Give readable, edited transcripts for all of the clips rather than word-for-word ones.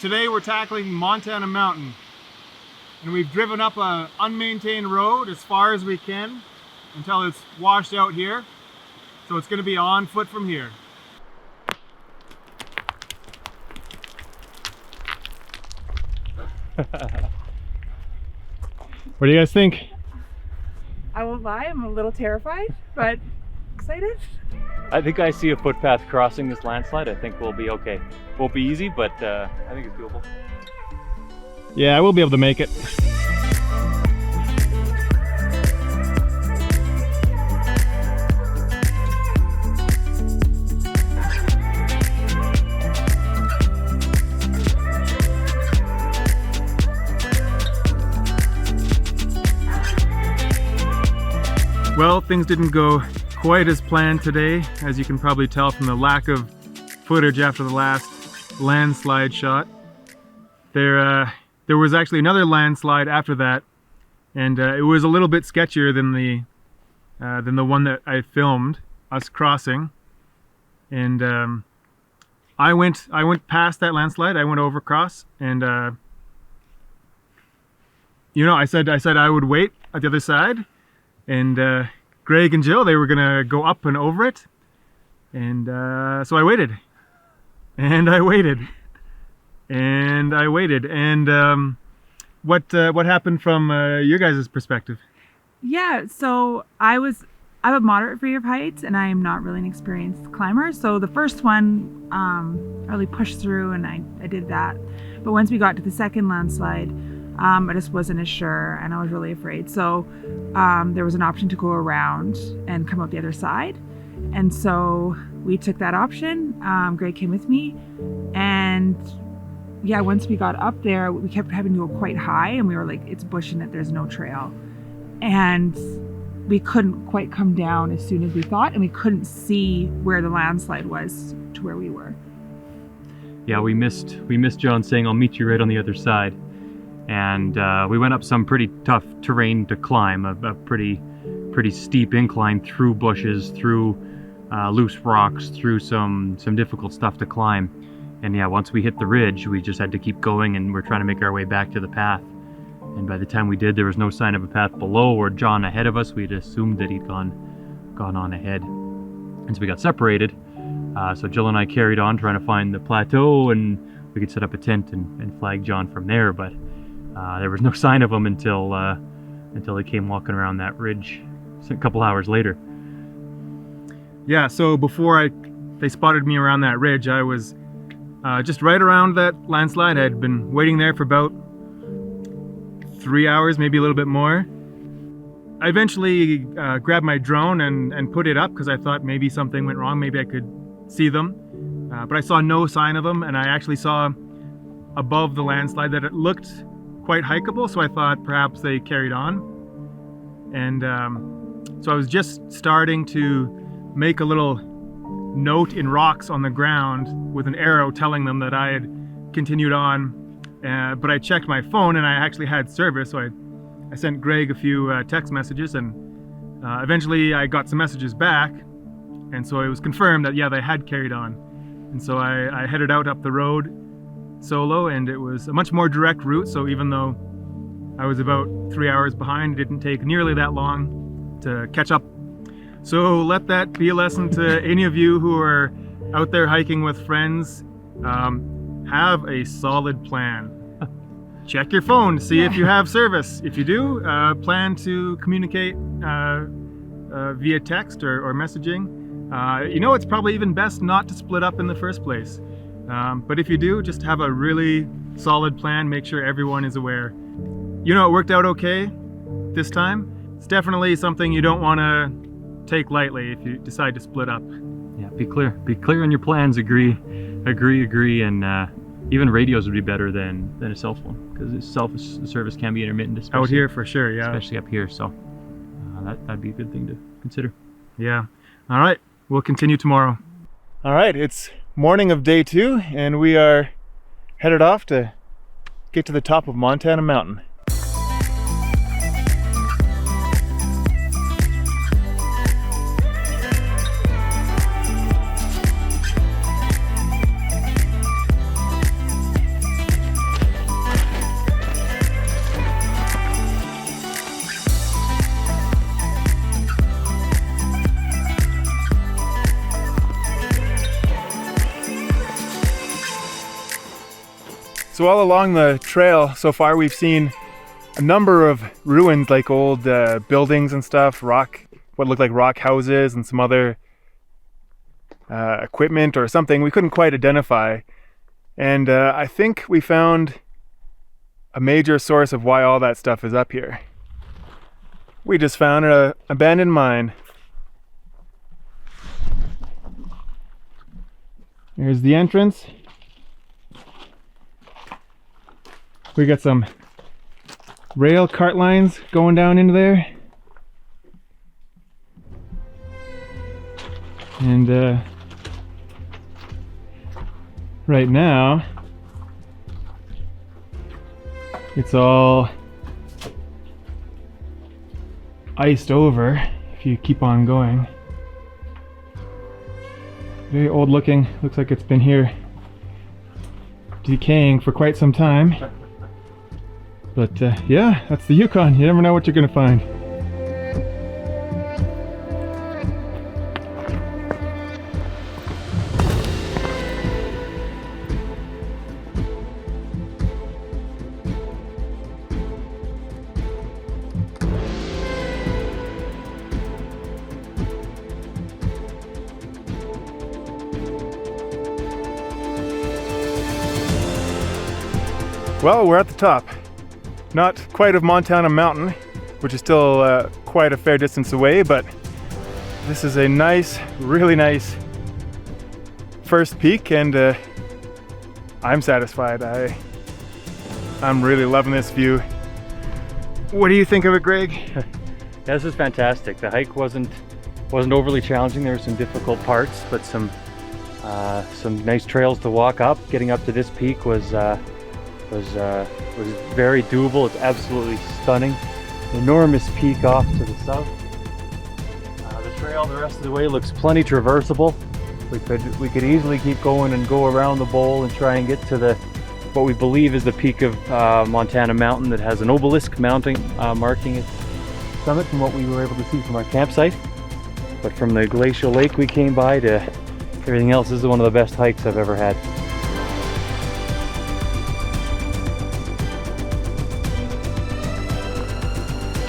Today we're tackling Montana Mountain, and we've driven up an unmaintained road as far as we can until it's washed out here. So it's going to be on foot from here. What do you guys think? I won't lie, I'm a little terrified, but excited. I think I see a footpath crossing this landslide. I think we'll be okay. Won't be easy, but I think it's doable. Yeah, I will be able to make it. Well, things didn't go quite as planned today, as you can probably tell from the lack of footage after the last landslide shot. There was actually another landslide after that, and it was a little bit sketchier than the one that I filmed us crossing. And I went past that landslide. I went over across, and you know, I said I would wait at the other side, and Greg and Jill, they were gonna go up and over it, and so I waited, and I waited, and I waited. And what happened from your guys' perspective? Yeah, so I'm a moderate fear of heights, and I am not really an experienced climber. So the first one, I really pushed through, and I did that. But once we got to the second landslide, I just wasn't as sure, and I was really afraid. So there was an option to go around and come out the other side. And so we took that option. Greg came with me, and yeah, once we got up there, we kept having to go quite high, and we were like, it's bush in it, there's no trail. And we couldn't quite come down as soon as we thought, and we couldn't see where the landslide was to where we were. Yeah, we missed John saying, "I'll meet you right on the other side." And we went up some pretty tough terrain to climb, a pretty steep incline through bushes, through loose rocks, through some difficult stuff to climb. And yeah, once we hit the ridge, we just had to keep going, and we're trying to make our way back to the path. And by the time we did, there was no sign of a path below or John ahead of us. We'd assumed that he'd gone on ahead. And so we got separated. So Jill and I carried on trying to find the plateau, and we could set up a tent and flag John from there. But there was no sign of him until he came walking around that ridge a couple hours later. Yeah, so before they spotted me around that ridge, I was just right around that landslide. I had been waiting there for about 3 hours, maybe a little bit more. I eventually grabbed my drone and put it up because I thought maybe something went wrong, maybe I could see them. But I saw no sign of them, and I actually saw above the landslide that it looked quite hikeable, so I thought perhaps they carried on. And so I was just starting to make a little note in rocks on the ground with an arrow telling them that I had continued on, but I checked my phone and I actually had service, so I sent Greg a few text messages, and eventually I got some messages back, and so it was confirmed that yeah, they had carried on. And so I headed out up the road solo, and it was a much more direct route, so even though I was about 3 hours behind, it didn't take nearly that long to catch up. So let that be a lesson to any of you who are out there hiking with friends. Have a solid plan. Check your phone to see if you have service. If you do, plan to communicate via text or messaging. You know, it's probably even best not to split up in the first place. But if you do, just have a really solid plan. Make sure everyone is aware. You know, it worked out okay this time. It's definitely something you don't want to take lightly if you decide to split up. Yeah, be clear on your plans. Agree, and even radios would be better than a cell phone, because cell service can be intermittent, especially out here for sure. Yeah, especially up here. So that'd be a good thing to consider. Yeah. All right, we'll continue tomorrow. All right, it's morning of day 2, and we are headed off to get to the top of Montana Mountain. So all along the trail so far we've seen a number of ruins, like old buildings and stuff, what looked like rock houses and some other equipment or something we couldn't quite identify. And I think we found a major source of why all that stuff is up here. We just found an abandoned mine. Here's the entrance. We got some rail cart lines going down into there. And right now it's all iced over if you keep on going. Very old looking, looks like it's been here decaying for quite some time. But yeah, that's the Yukon. You never know what you're gonna find. Well, we're at the top. Not quite of Montana Mountain, which is still quite a fair distance away, but this is a nice, really nice first peak, and I'm satisfied. I'm really loving this view. What do you think of it, Greg? Yeah, this is fantastic. The hike wasn't overly challenging. There were some difficult parts, but some nice trails to walk up. Getting up to this peak was very doable. It's absolutely stunning. Enormous peak off to the south. The trail the rest of the way looks plenty traversable. We could easily keep going and go around the bowl and try and get to what we believe is the peak of Montana Mountain, that has an obelisk marking its summit from what we were able to see from our campsite. But from the glacial lake we came by to everything else, this is one of the best hikes I've ever had.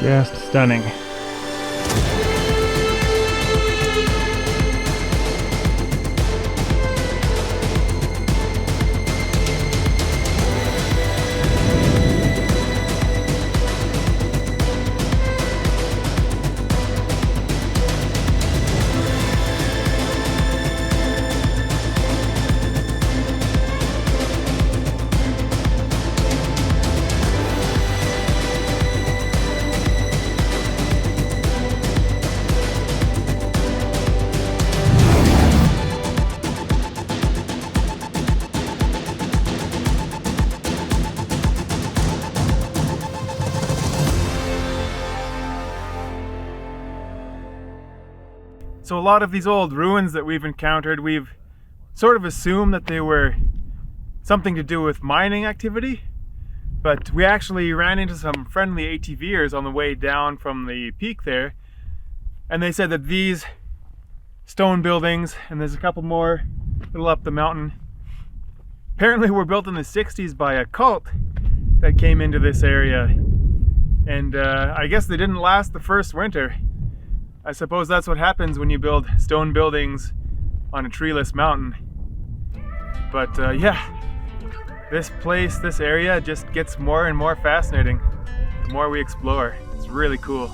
Just stunning. So a lot of these old ruins that we've encountered, we've sort of assumed that they were something to do with mining activity, but we actually ran into some friendly ATVers on the way down from the peak there, and they said that these stone buildings, and there's a couple more a little up the mountain, apparently were built in the 60s by a cult that came into this area, and I guess they didn't last the first winter. I suppose that's what happens when you build stone buildings on a treeless mountain. But yeah, this place, this area just gets more and more fascinating the more we explore. It's really cool.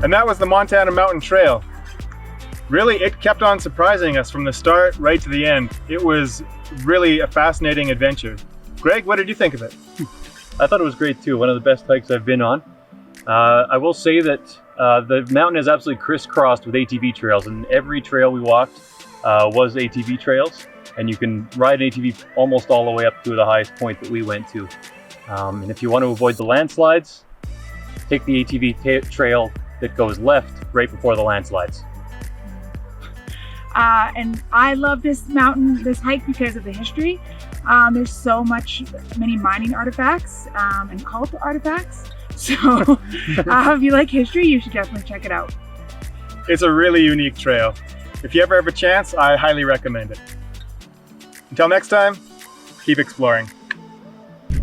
And that was the Montana Mountain Trail. Really, it kept on surprising us from the start right to the end. It was really a fascinating adventure. Greg, what did you think of it? I thought it was great too. One of the best hikes I've been on. I will say that the mountain is absolutely crisscrossed with ATV trails, and every trail we walked was ATV trails, and you can ride an ATV almost all the way up to the highest point that we went to. And if you want to avoid the landslides, take the ATV trail that goes left right before the landslides. And I love this mountain, this hike, because of the history. There's so many mining artifacts and cult artifacts. So if you like history, you should definitely check it out. It's a really unique trail. If you ever have a chance, I highly recommend it. Until next time, keep exploring.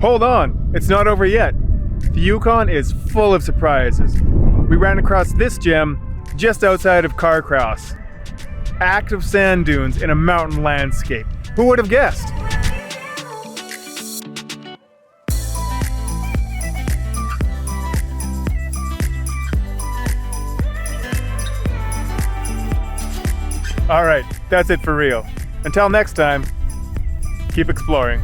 Hold on, it's not over yet. The Yukon is full of surprises. We ran across this gem just outside of Carcross. Active sand dunes in a mountain landscape. Who would have guessed? All right, that's it for real. Until next time, keep exploring.